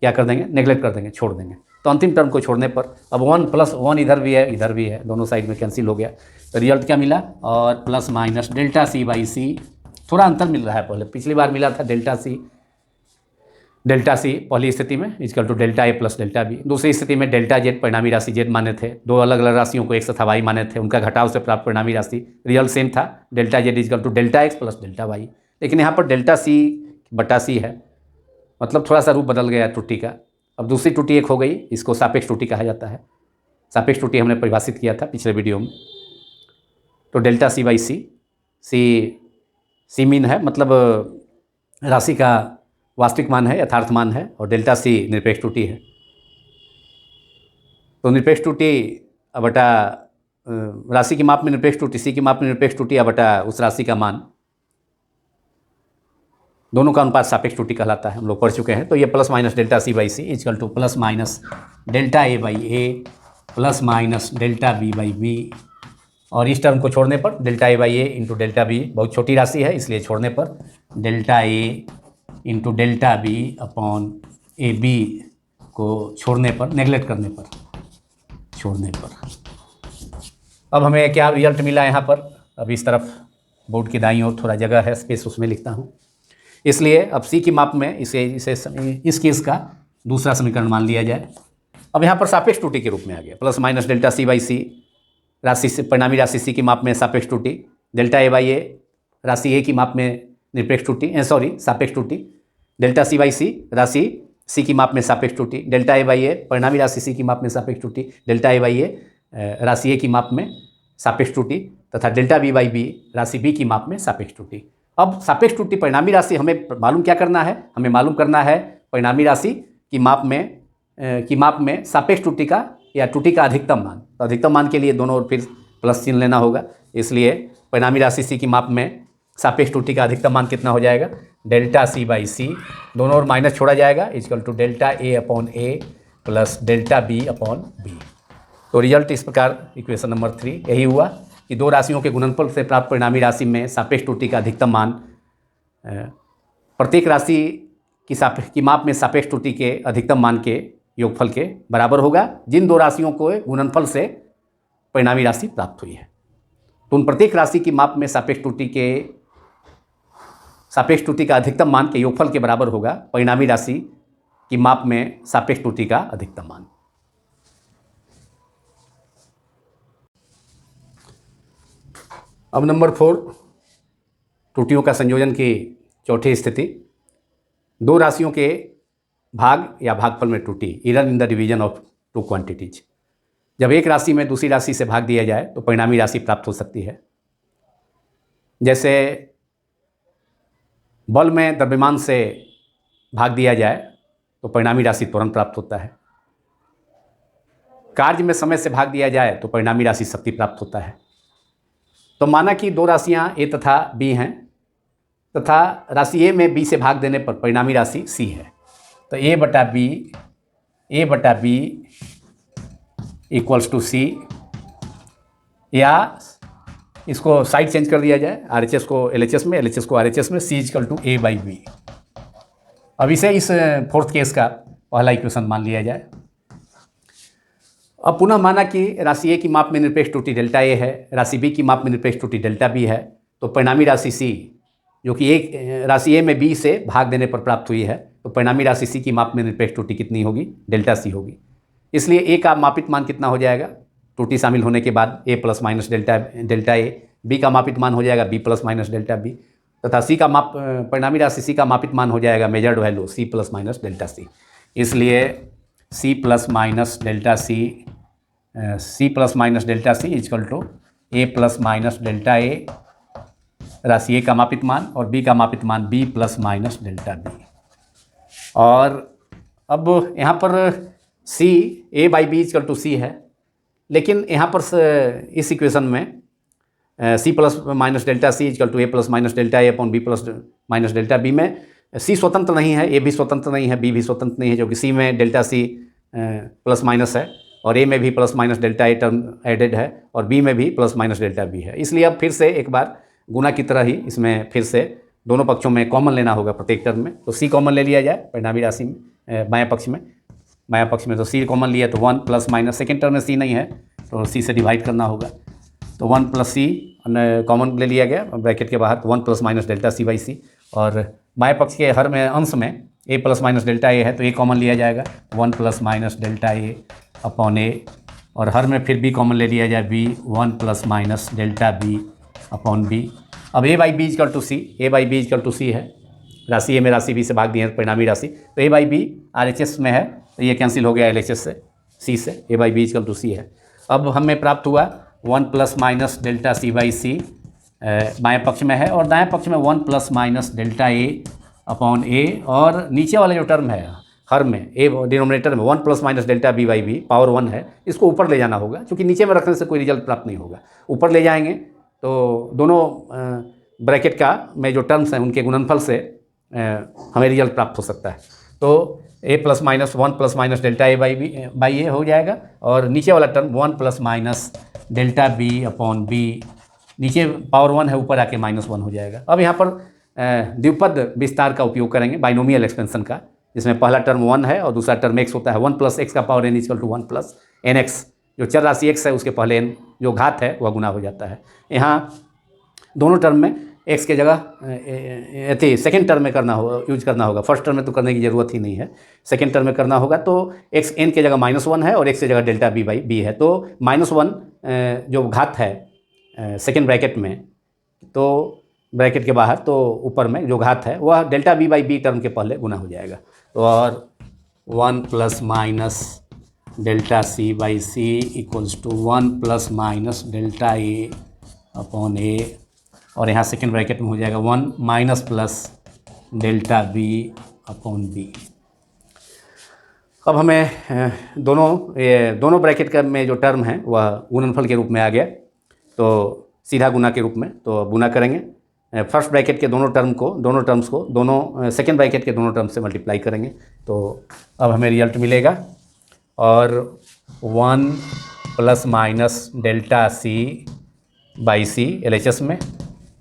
क्या कर देंगे, नेगलेक्ट कर देंगे, छोड़ देंगे। तो अंतिम टर्म को छोड़ने पर अब 1 प्लस 1 इधर भी है, दोनों साइड में कैंसिल हो गया, तो रिजल्ट क्या मिला, और plus minus delta C by C, थोड़ा अंतर मिल रहा है, पहले पिछली बार मिला था डेल्टा सी पहली स्थिति में equal to delta A plus delta B, दूसरी स्थिति में डेल्टा जेड परिणामी राशि जेड माने थे, दो अलग अलग राशियों को एक्स तथा वाई माने थे, उनका घटाव से प्राप्त परिणामी राशि, रिजल्ट सेम था, delta Z equal to delta X plus delta Y, लेकिन यहाँ पर डेल्टा सी बटा सी है, मतलब थोड़ा सा रूप बदल गया त्रुटि का। अब दूसरी त्रुटि एक हो गई, इसको सापेक्ष त्रुटि कहा जाता है, सापेक्ष त्रुटि हमने परिभाषित किया था पिछले वीडियो में। तो delta C by C mean है, मतलब राशि का वास्तविक मान है, यथार्थ मान है, और डेल्टा सी निरपेक्ष त्रुटि है। तो निरपेक्ष त्रुटि बटा राशि की माप में निरपेक्ष त्रुटि, सी की माप में निरपेक्ष त्रुटि बटा उस राशि का मान, दोनों का अनुपात सापेक्ष त्रुटि कहलाता है, हम लोग पढ़ चुके हैं। तो ये plus minus delta C by C equal to plus minus delta A by A plus minus delta B by B, और इस टर्म को छोड़ने पर delta A by A into delta B, बहुत छोटी राशि है इसलिए छोड़ने पर delta A into delta B upon A B को छोड़ने पर, नेगलेक्ट करने पर, छोड़ने पर। अब हमें क्या रिजल्ट मिला यहाँ पर, अब इस तरफ बोर्ड की दाईं ओर थोड़ा जगह है, स्पेस, उसमें लिखता हूँ। इसलिए अब सी की माप में इसे इस केस का दूसरा समीकरण मान लिया जाए। अब यहाँ पर सापेक्ष त्रुटि के रूप में आ गया plus minus delta C by C, राशि से परिणामी राशि सी की माप में सापेक्ष त्रुटि, डेल्टा ए बाई ए राशि ए की माप में निरपेक्ष त्रुटि, सापेक्ष त्रुटि, डेल्टा सी बाई सी राशि सी की माप में सापेक्ष त्रुटि, डेल्टा ए बाई ए परिणामी राशि सी की माप में सापेक्ष त्रुटि, डेल्टा ए बाई ए राशि ए की माप में सापेक्ष त्रुटि तथा डेल्टा बी बाई बी राशि बी की माप में सापेक्ष त्रुटि। अब सापेक्ष त्रुटि परिणामी राशि हमें मालूम क्या करना है, हमें मालूम करना है परिणामी राशि की माप में सापेक्ष त्रुटि का या त्रुटि का अधिकतम मान। तो अधिकतम मान के लिए दोनों ओर फिर प्लस चिन्ह लेना होगा। इसलिए परिणामी राशि सी की माप में सापेक्ष त्रुटि का अधिकतम मान कितना हो जाएगा, डेल्टा सी बाई सी, दोनों ओर माइनस छोड़ा जाएगा, equal to delta A upon A plus delta B upon B. तो रिजल्ट इस प्रकार इक्वेशन नंबर 3 यही हुआ कि दो राशियों के गुणनफल से प्राप्त परिणामी राशि में सापेक्ष त्रुटि का अधिकतम मान प्रत्येक राशि की माप में सापेक्ष त्रुटि के अधिकतम मान के योगफल के बराबर होगा जिन दो राशियों को गुणनफल से परिणामी राशि प्राप्त हुई है। तो उन प्रत्येक राशि की माप में सापेक्ष त्रुटि का अधिकतम मान के योगफल के बराबर होगा परिणामी राशि की माप में सापेक्ष त्रुटि का अधिकतम मान। अब नंबर 4, त्रुटियों का संयोजन की चौथी स्थिति। दो राशियों के भाग या भागफल में त्रुटि, error in the division of two quantities. जब एक राशि में दूसरी राशि से भाग दिया जाए तो परिणामी राशि प्राप्त हो सकती है। जैसे बल में द्रव्यमान से भाग दिया जाए तो परिणामी राशि तुरंत प्राप्त होता है। कार्य में समय से भाग दिया जाए तो परिणामी राशि शक्ति प्राप्त होता है। तो माना कि दो राशियां ए तथा बी हैं तथा राशि ए में बी से भाग देने पर परिणामी राशि सी है। तो ए बटा बी इक्वल्स टू सी, या इसको साइड चेंज कर दिया जाए, RHS को LHS में, LHS को RHS में, C equal to A by B. अब इसे इस फोर्थ केस का पहला इक्वेशन मान लिया जाए। अब पुनः माना कि राशि ए की माप में निरपेक्ष त्रुटि डेल्टा ए है, राशि बी की माप में निरपेक्ष त्रुटि डेल्टा बी है। तो परिणामी राशि सी जो कि एक राशि ए में बी से भाग देने पर प्राप्त हुई है, तो परिणामी राशि सी की माप में निरपेक्ष त्रुटि कितनी होगी, डेल्टा सी होगी। इसलिए ए का मापित मान कितना हो जाएगा, त्रुटि शामिल होने के बाद A plus minus delta A, B का मापित मान हो जाएगा B plus minus delta B, तथा सी का परिणामी राशि सी का मापित मान हो जाएगा measured value C plus minus delta C. इसलिए C plus minus delta C equal to A plus minus delta A राशि ए का मापित मान और बी का मापित मान B plus minus delta B. और अब यहाँ पर C A by B equal to C है, लेकिन यहाँ पर इस इक्वेशन में C plus minus delta C equal to A plus minus delta A upon B plus minus delta B में सी स्वतंत्र नहीं है, ए भी स्वतंत्र नहीं है, बी भी स्वतंत्र नहीं है, जो कि सी में डेल्टा सी प्लस माइनस है और ए में भी plus minus delta A term added है और बी में भी प्लस माइनस डेल्टा बी है। इसलिए अब फिर से एक बार गुना की तरह ही इसमें फिर से दोनों पक्षों में कॉमन लेना होगा प्रत्येक टर्म में। तो सी कॉमन ले लिया जाए परिणामी राशि में बाएं पक्ष में तो सी कॉमन लिया तो 1 प्लस माइनस, सेकेंड टर्म में सी नहीं है तो सी से डिवाइड करना होगा, तो 1 प्लस सी कॉमन ले लिया गया ब्रैकेट के बाहर, तो 1 plus minus delta C by C. और बाएं पक्ष के हर में अंश में A plus minus delta A है तो ए कॉमन लिया जाएगा 1 plus minus delta A upon A, और हर में फिर बी कॉमन ले लिया जाए B 1 plus minus delta B upon B. अब A by B equal to C, A by B equal to C है, राशि ए में राशि बी से भाग दिए परिणामी राशि, तो ए बाई बी RHS में है तो ये कैंसिल हो गया LHS से, सी से, A by B equal to C है। अब हमें प्राप्त हुआ 1 plus minus delta C by C बाएँ पक्ष में है और दाएँ पक्ष में 1 plus minus delta A upon A, और नीचे वाला जो टर्म है हर में ए डिनोमिनेटर में 1 plus minus delta B by B power 1 है, इसको ऊपर ले जाना होगा क्योंकि नीचे में रखने से कोई रिजल्ट प्राप्त नहीं होगा। ऊपर ले जाएंगे तो दोनों ब्रैकेट का में जो टर्म्स हैं उनके गुणनफल से हमें रिजल्ट प्राप्त हो सकता है। तो A plus minus 1 plus minus delta A by A हो जाएगा और नीचे वाला term 1 plus minus delta B upon B, नीचे पावर 1 है ऊपर आके -1 हो जाएगा। अब यहाँ पर द्विपद विस्तार का उपयोग करेंगे, बाइनोमियल एक्सपेंशन का, जिसमें पहला टर्म 1 है और दूसरा टर्म x होता है 1 प्लस एक्स का power n equal to 1 plus N X. जो चर राशि x है उसके पहले n जो घात है वह गुना हो जाता है। यहाँ दोनों टर्म में एक्स के जगह सेकेंड टर्म में यूज करना होगा। फर्स्ट टर्म में तो करने की ज़रूरत ही नहीं है, सेकेंड टर्म में करना होगा। तो एक्स एन के जगह -1 है और एक्स की जगह डेल्टा बी बाई बी है। तो -1 जो घात है सेकेंड ब्रैकेट में, तो ब्रैकेट के बाहर तो ऊपर में जो घात है वह delta B by B term के पहले गुना हो जाएगा। तो और 1 plus minus delta C by C equals to 1 plus minus delta A upon A, और यहाँ सेकेंड ब्रैकेट में हो जाएगा 1 minus plus delta B upon B. अब हमें दोनों ब्रैकेट का में जो टर्म है वह गुणनफल के रूप में आ गया, तो सीधा गुना के रूप में तो गुना करेंगे। फर्स्ट ब्रैकेट के दोनों टर्म्स को दोनों सेकेंड ब्रैकेट के दोनों टर्म्स से मल्टीप्लाई करेंगे। तो अब हमें रिजल्ट मिलेगा, और 1 plus minus delta C by C LHS में।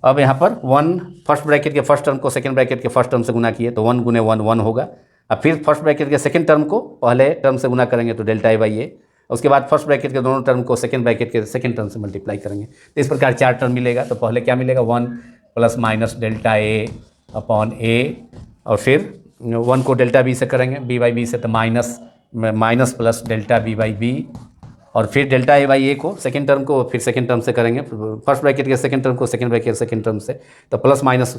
अब यहाँ पर 1 फर्स्ट ब्रैकेट के फर्स्ट टर्म को सेकेंड ब्रैकेट के फर्स्ट टर्म से गुना किए तो 1 गुने 1 1 होगा। अब फिर फर्स्ट ब्रैकेट के सेकेंड टर्म को पहले टर्म से गुना करेंगे तो डेल्टा ए बाई ए। उसके बाद फर्स्ट ब्रैकेट के दोनों टर्म को सेकेंड ब्रैकेट के सेकेंड टर्म से मल्टीप्लाई करेंगे। तो इस प्रकार 4 टर्म मिलेगा। तो पहले क्या मिलेगा, 1 plus minus delta A upon A, और फिर 1 को डेल्टा बी से करेंगे, बी बाई बी से तो minus plus delta B by B, और फिर डेल्टा ए बाई ए को सेकेंड टर्म को फिर सेकेंड टर्म से करेंगे, फर्स्ट ब्रैकेट के सेकेंड टर्म को सेकेंड ब्रैकेट सेकेंड टर्म से, तो plus minus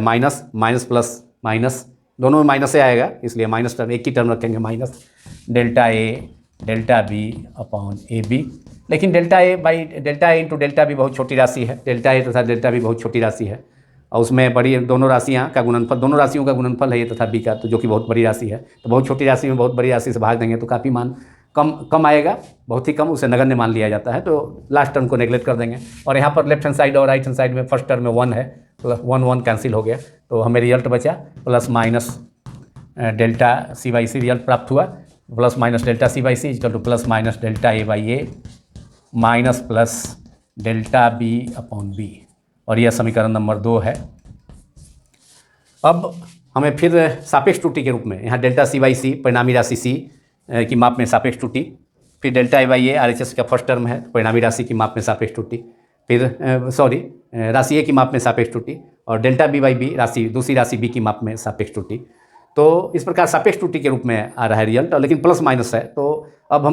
minus minus plus minus, दोनों में माइनस से आएगा इसलिए माइनस टर्म एक ही टर्म रखेंगे, minus delta A delta B upon A B. लेकिन delta A into delta B बहुत छोटी राशि है, डेल्टा ए तथा डेल्टा बी बहुत छोटी राशि है, और उसमें बड़ी दोनों राशियों का गुणनफल है ये तथा बी का, तो जो कि बहुत बड़ी राशि है। तो बहुत छोटी राशि में बहुत बड़ी राशि से भाग देंगे तो काफ़ी मान कम आएगा, बहुत ही कम, उसे नगण्य मान लिया जाता है। तो लास्ट टर्म को नेगलेक्ट कर देंगे, और यहाँ पर लेफ्ट हैंड साइड और राइट हैंड साइड में फर्स्ट टर्म में 1 है, प्लस 1 कैंसिल हो गया, तो हमें रिजल्ट बचा plus minus delta C by C result प्राप्त हुआ। Plus minus delta C by C equal to plus minus delta A by A minus plus delta B upon B, और यह समीकरण नंबर 2 है। अब हमें फिर सापेक्ष त्रुटि के रूप में यहाँ डेल्टा सी बाई सी परिणामी राशि सी की माप में सापेक्ष त्रुटि, फिर delta A by A RHS का फर्स्ट टर्म है परिणामी राशि की माप में सापेक्ष त्रुटि, फिर राशि ए की माप में सापेक्ष त्रुटि, और डेल्टा बी बाई बी दूसरी राशि बी की माप में सापेक्ष त्रुटि। तो इस प्रकार सापेक्ष त्रुटि के रूप में आ रहा है रिजल्ट, लेकिन प्लस माइनस है। तो अब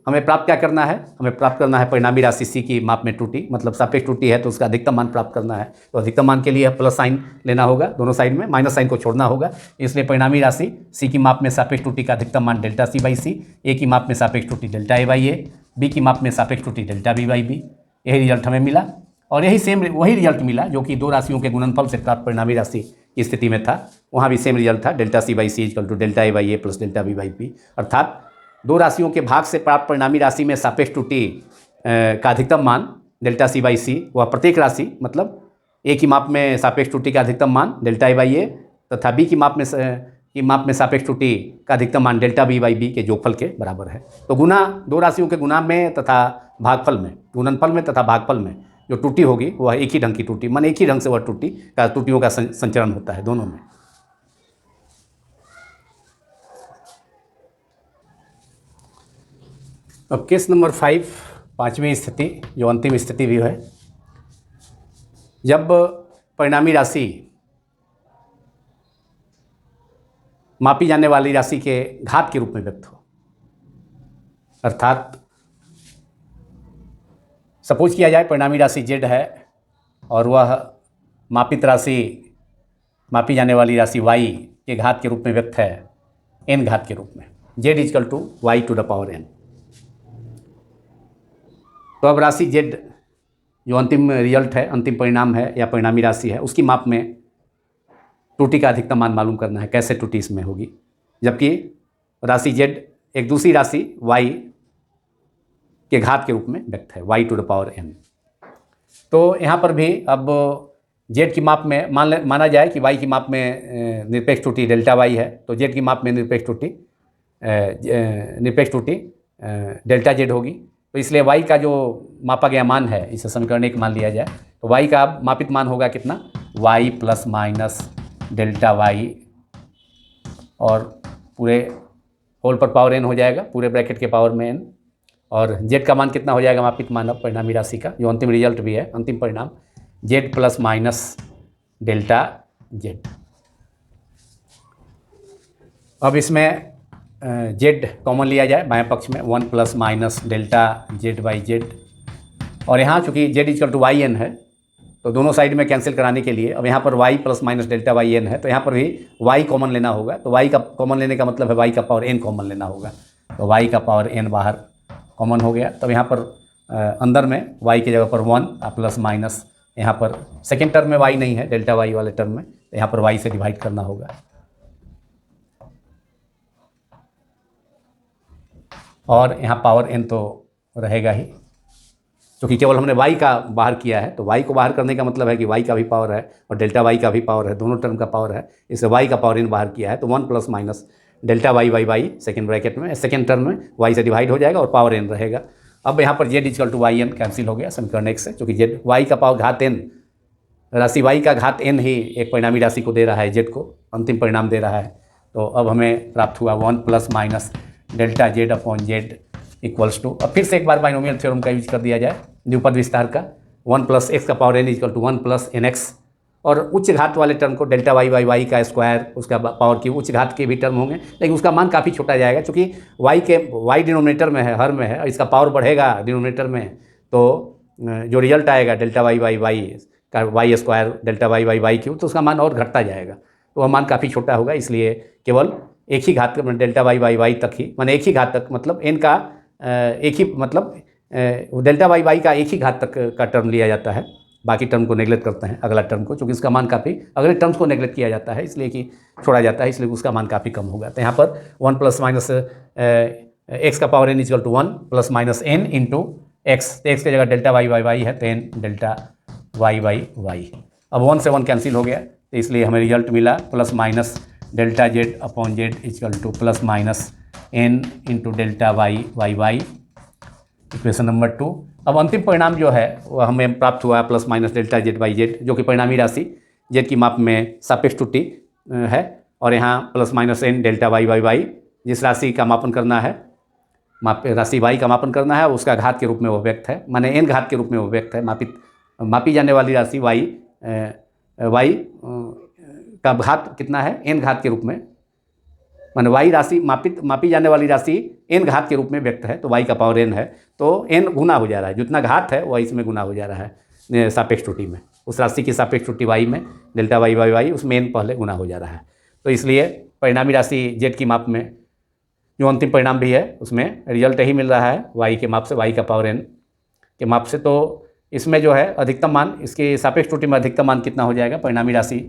हमें प्राप्त क्या करना है, हमें प्राप्त करना है परिणामी राशि सी की माप में त्रुटि, मतलब सापेक्ष त्रुटि है तो उसका अधिकतम मान प्राप्त करना है। तो अधिकतम मान के लिए प्लस साइन लेना होगा, दोनों साइड में माइनस साइन को छोड़ना होगा, इसलिए परिणामी राशि सी की माप में सापेक्ष त्रुटि का अधिकतम मान डेल्टा सी बाई सी, ए की माप में सापेक्ष त्रुटि delta A by A, B की माप में सापेक्ष त्रुटि डेल्टा बी बाई बी। यही रिजल्ट हमें मिला, और वही रिजल्ट मिला जो कि दो राशियों के गुणनफल से प्राप्त परिणामी राशि की स्थिति में था। वहाँ भी सेम रिजल्ट था, delta C by C equal to delta A by A plus delta B by B, अर्थात दो राशियों के भाग से प्राप्त परिणामी राशि में सापेक्ष त्रुटि का अधिकतम मान डेल्टा सी बाई सी, वह प्रत्येक राशि मतलब ए की माप में सापेक्ष त्रुटि का अधिकतम मान डेल्टा ए बाई ए तथा बी की माप में सापेक्ष त्रुटि का अधिकतम मान डेल्टा बी बाई बी के योगफल के बराबर है। तो गुना दो राशियों के गुना में तथा भागफल में, गुणनफल में तथा भागफल में जो त्रुटि होगी वह एक ही ढंग की त्रुटि, मन एक ही ढंग से वह त्रुटियों का संचरण होता है दोनों में। अब केस नंबर 5, पाँचवीं स्थिति जो अंतिम स्थिति भी है, जब परिणामी राशि मापी जाने वाली राशि के घात के रूप में व्यक्त हो, अर्थात सपोज किया जाए परिणामी राशि z है और वह मापित राशि मापी जाने वाली राशि y के घात के रूप में व्यक्त है n घात के रूप में, z equal to y to the power n। तो अब राशि z जो अंतिम रिजल्ट है, अंतिम परिणाम है या परिणामी राशि है, उसकी माप में त्रुटि का अधिकतम मान मालूम करना है, कैसे त्रुटि इसमें होगी, जबकि राशि z एक दूसरी राशि y के घात के रूप में व्यक्त है, y to the power n। तो यहाँ पर भी अब z की माप में माना जाए कि y की माप में निरपेक्ष त्रुटि डेल्टा y है, तो z की माप में निरपेक्ष त्रुटि डेल्टा z होगी। तो इसलिए y का जो मापा गया मान है, इसे समीकरण 1 मान लिया जाए, तो y का मापित मान होगा कितना, y plus minus delta y, और पूरे होल पर पावर n हो जाएगा, पूरे ब्रैकेट के पावर में n, और z का मान कितना हो जाएगा मापित मान अब परिणामी राशि का, जो अंतिम रिजल्ट भी है, अंतिम परिणाम Z plus minus delta Z. अब इसमें जेड कॉमन लिया जाए बाएं पक्ष में, 1 plus minus delta Z by Z. और यहाँ चूँकि Z equal to Y N है तो दोनों साइड में कैंसिल कराने के लिए अब यहाँ पर y plus minus delta Y N है तो यहाँ पर भी y कॉमन लेना होगा। तो y का कॉमन लेने का मतलब है y का पावर n कॉमन लेना होगा। तो y का पावर n बाहर कॉमन हो गया। तब यहाँ पर अंदर में y की जगह पर 1 प्लस माइनस, यहाँ पर सेकेंड टर्म में y नहीं है, डेल्टा y वाले टर्म में, तो यहाँ पर y से डिवाइड करना होगा। और यहाँ पावर n तो रहेगा ही, क्योंकि केवल हमने y का बाहर किया है। तो y को बाहर करने का मतलब है कि y का भी पावर है और डेल्टा y का भी पावर है, दोनों टर्म का पावर है, इससे y का पावर n बाहर किया है। तो 1 plus minus delta y by Y second bracket में, सेकेंड टर्म में y से डिवाइड हो जाएगा और पावर n रहेगा। अब यहाँ पर z equal to Y N cancel हो गया समीकरण 1 से, क्योंकि z y का पावर घात n, राशि y का घात n ही एक परिणामी राशि को दे रहा है, z को अंतिम परिणाम दे रहा है। तो अब हमें प्राप्त हुआ 1 plus minus delta Z upon Z equals to, अब फिर से एक बार बाइनोमियल थ्योरम का यूज कर दिया जाए, द्विपद विस्तार का, 1 प्लस एक्स का power n equal to 1 plus N X, और उच्च घात वाले टर्म को डेल्टा वाई बाई वाई का स्क्वायर, उसका पावर की उच्च घात के भी टर्म होंगे, लेकिन उसका मान काफ़ी छोटा जाएगा, क्योंकि वाई डिनोमिनेटर में है, हर में है, और इसका पावर बढ़ेगा डिनोमिनेटर में, तो जो रिजल्ट आएगा डेल्टा वाई बाई वाई का Y square delta Y by Y cube, तो उसका मान और घटता जाएगा, तो वह मान काफ़ी छोटा होगा। इसलिए केवल एक ही घात डेल्टा वाई बाई वाई तक ही, माने एक ही घात तक, मतलब n का एक ही, मतलब डेल्टा वाई वाई का एक ही घात तक का टर्म लिया जाता है, बाकी टर्म को नेगलेक्ट करते हैं, अगला टर्म को, क्योंकि उसका मान काफ़ी, अगले टर्म्स को नेगलेक्ट किया जाता है इसलिए कि छोड़ा जाता है, इसलिए उसका मान काफ़ी कम होगा। तो यहाँ पर 1 प्लस माइनस एक्स का power n equal to 1 plus minus n into x, तो एक्स की जगह डेल्टा वाई बाई वाई है तो n delta Y by y. अब 1 से 1 कैंसिल हो गया, तो इसलिए हमें रिजल्ट मिला plus minus delta Z upon z equal to plus minus n into delta Y y y, equation number 2। अब अंतिम परिणाम जो है वह हमें प्राप्त हुआ plus minus delta Z by Z, जो कि परिणामी राशि जेड की माप में सापेक्ष त्रुटि है, और यहाँ plus minus n delta Y by y, जिस राशि का मापन करना है, राशि y का मापन करना है, उसका घात के रूप में वो व्यक्त है, माने n घात के रूप में वो व्यक्त है, मापी जाने वाली राशि y का घात कितना है, n घात के रूप में, माने y राशि मापी जाने वाली राशि n घात के रूप में व्यक्त है, तो y का पावर n है, तो n गुना हो जा रहा है, जितना घात है वह इसमें गुना हो जा रहा है सापेक्ष त्रुटि में, उस राशि की सापेक्ष त्रुटि y में डेल्टा वाई बाई वाई, उसमें n पहले गुना हो जा रहा है। तो इसलिए परिणामी राशि z की माप में जो अंतिम परिणाम भी है उसमें रिजल्ट यही मिल रहा है y के माप से, y का पावर n के माप से। तो इसमें जो है अधिकतम मान, इसके सापेक्ष त्रुटि में अधिकतम मान कितना हो जाएगा, परिणामी राशि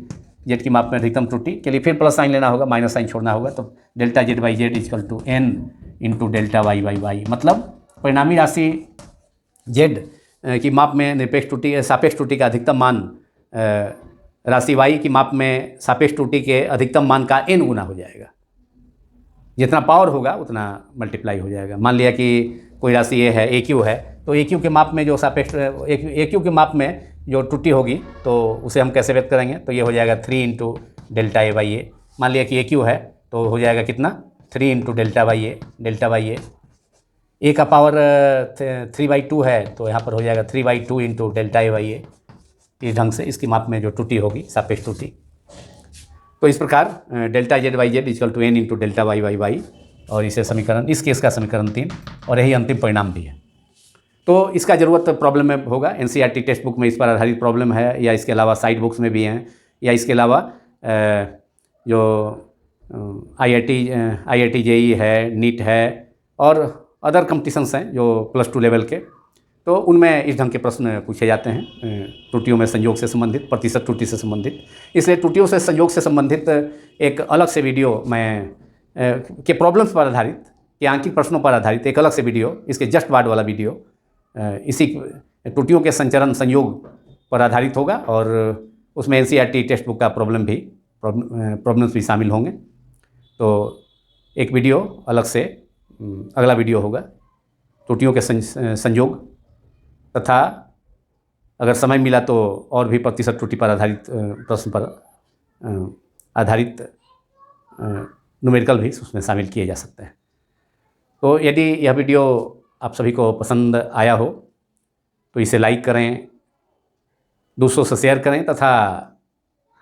जेड की माप में अधिकतम त्रुटि के लिए फिर प्लस साइन लेना होगा, माइनस साइन छोड़ना होगा, तो delta Z by z equal to n into delta Y by y, मतलब परिणामी राशि जेड की माप में निरपेक्ष त्रुटि, सापेक्ष त्रुटि का अधिकतम मान राशि y की माप में सापेक्ष त्रुटि के अधिकतम मान का n गुना हो जाएगा, जितना पावर होगा उतना मल्टीप्लाई हो जाएगा। मान लिया कि कोई राशि ए है, ए क्यू है, तो ए क्यू के माप में जो सापेक्ष ए क्यू के माप में जो त्रुटि होगी तो उसे हम कैसे व्यक्त करेंगे, तो ये हो जाएगा 3 इंटू डेल्टा ए बाई ए। मान लिया कि ए क्यू है तो हो जाएगा कितना, 3 into delta by A, delta by A का पावर 3/2 है, तो यहाँ पर हो जाएगा 3/2 इंटू डेल्टा ए बाई ए। इस ढंग से इसकी माप में जो त्रुटि होगी सापेक्ष त्रुटि, तो इस प्रकार delta Z by z equal to n into delta Y by y, और इसे समीकरण, इस केस का समीकरण 3, और यही अंतिम परिणाम भी है। तो इसका ज़रूरत प्रॉब्लम में होगा, एनसीईआरटी टेक्स्ट बुक में इस पर आधारित प्रॉब्लम है, या इसके अलावा साइड बुक्स में भी हैं, या इसके अलावा जो IIT JEE है, नीट है, और अदर कॉम्पिटिशन्स हैं जो +2 लेवल के, तो उनमें इस ढंग के प्रश्न पूछे जाते हैं त्रुटियों में संयोग से संबंधित, प्रतिशत त्रुटि से संबंधित। इसलिए त्रुटियों से संयोग से संबंधित एक अलग से वीडियो मैं के प्रॉब्लम्स पर आधारित, के आंकिक प्रश्नों पर आधारित एक अलग से वीडियो, इसके जस्ट बाद वाला वीडियो इसी त्रुटियों के संचरण संयोग पर आधारित होगा, और उसमें एनसीईआरटी टेक्स्ट बुक का प्रॉब्लम्स भी शामिल होंगे। तो एक वीडियो अलग से, अगला वीडियो होगा त्रुटियों के संयोग, तथा अगर समय मिला तो और भी प्रतिशत त्रुटि पर आधारित प्रश्न पर आधारित न्यूमेरिकल भी उसमें शामिल किए जा सकते हैं। तो यदि यह वीडियो आप सभी को पसंद आया हो तो इसे लाइक करें, दूसरों से शेयर करें तथा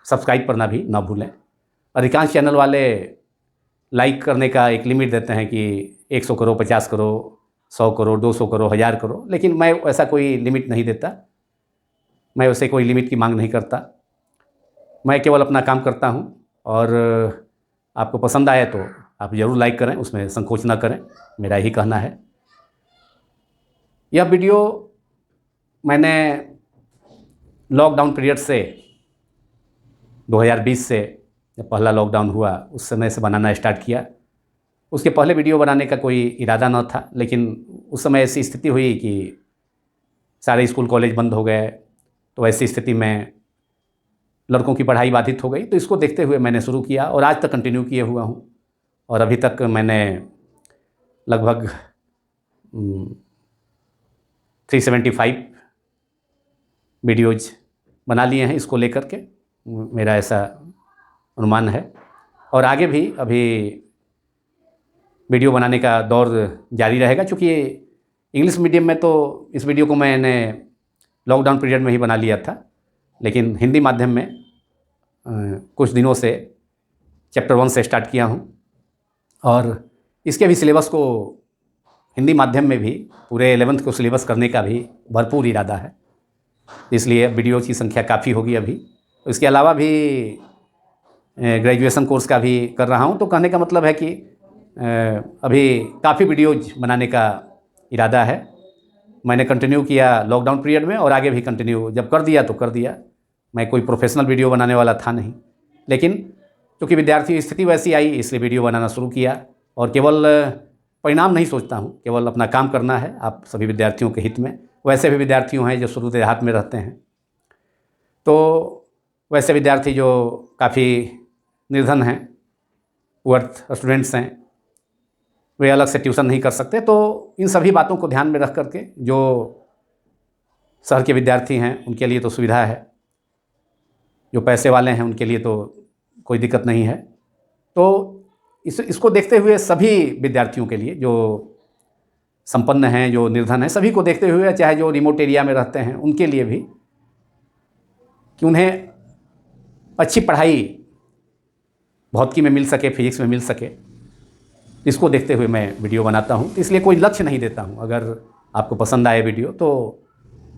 सब्सक्राइब करना भी ना भूलें। अधिकांश चैनल वाले लाइक करने का एक लिमिट देते हैं कि 100 करो, 50 करो, 100 करो, 200 करो, 1000 करो, लेकिन मैं ऐसा कोई लिमिट नहीं देता। मैं वैसे कोई लिमिट की मांग नहीं करता। मैं केवल अपना काम करता हूँ और आपको पसंद आए तो आप ज़रूर लाइक करें, उसमें संकोच ना करें, मेरा यही कहना है। यह वीडियो मैंने लॉकडाउन पीरियड से 2020 से जब पहला लॉकडाउन हुआ उस समय से बनाना स्टार्ट किया। उसके पहले वीडियो बनाने का कोई इरादा न था, लेकिन उस समय ऐसी स्थिति हुई कि सारे स्कूल कॉलेज बंद हो गए, तो ऐसी स्थिति में लड़कों की पढ़ाई बाधित हो गई। तो इसको देखते हुए मैंने शुरू किया और आज तक कंटिन्यू किए हुआ हूँ। और अभी तक मैंने लगभग 375 वीडियोज़ बना लिए हैं इसको लेकर के, मेरा ऐसा अनुमान है। और आगे भी अभी वीडियो बनाने का दौर जारी रहेगा, क्योंकि इंग्लिश मीडियम में तो इस वीडियो को मैंने लॉकडाउन पीरियड में ही बना लिया था, लेकिन हिंदी माध्यम में कुछ दिनों से चैप्टर 1 से स्टार्ट किया हूँ और इसके भी सिलेबस को हिंदी माध्यम में भी पूरे 11th को सिलेबस करने का भी भरपूर इरादा है। इसलिए वीडियो की संख्या काफ़ी होगी अभी। इसके अलावा भी ग्रेजुएशन कोर्स का भी कर रहा हूँ। तो कहने का मतलब है कि अभी काफ़ी वीडियोज बनाने का इरादा है। मैंने कंटिन्यू किया लॉकडाउन पीरियड में और आगे भी कंटिन्यू जब कर दिया तो कर दिया। मैं कोई प्रोफेशनल वीडियो बनाने वाला था नहीं, लेकिन क्योंकि विद्यार्थी स्थिति वैसी आई इसलिए वीडियो बनाना शुरू किया। और केवल परिणाम नहीं सोचता हूँ, केवल अपना काम करना है आप सभी विद्यार्थियों के हित में। वैसे भी विद्यार्थियों हैं जो शुरू देहात में रहते हैं, तो वैसे विद्यार्थी जो काफ़ी निर्धन हैं, पुअर स्टूडेंट्स हैं, वे अलग से ट्यूशन नहीं कर सकते। तो इन सभी बातों को ध्यान में रख करके जो शहर के विद्यार्थी हैं उनके लिए तो सुविधा है, जो पैसे वाले हैं उनके लिए तो कोई दिक्कत नहीं है। तो इसको देखते हुए सभी विद्यार्थियों के लिए, जो संपन्न हैं, जो निर्धन हैं, सभी को देखते हुए, चाहे जो रिमोट एरिया में रहते हैं उनके लिए भी, कि उन्हें अच्छी पढ़ाई भौतिकी में मिल सके, फिजिक्स में मिल सके, इसको देखते हुए मैं वीडियो बनाता हूँ। इसलिए कोई लक्ष्य नहीं देता हूँ। अगर आपको पसंद आए वीडियो तो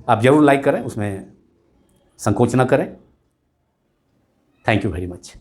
आप ज़रूर लाइक करें, उसमें संकोच न करें। Thank you very much.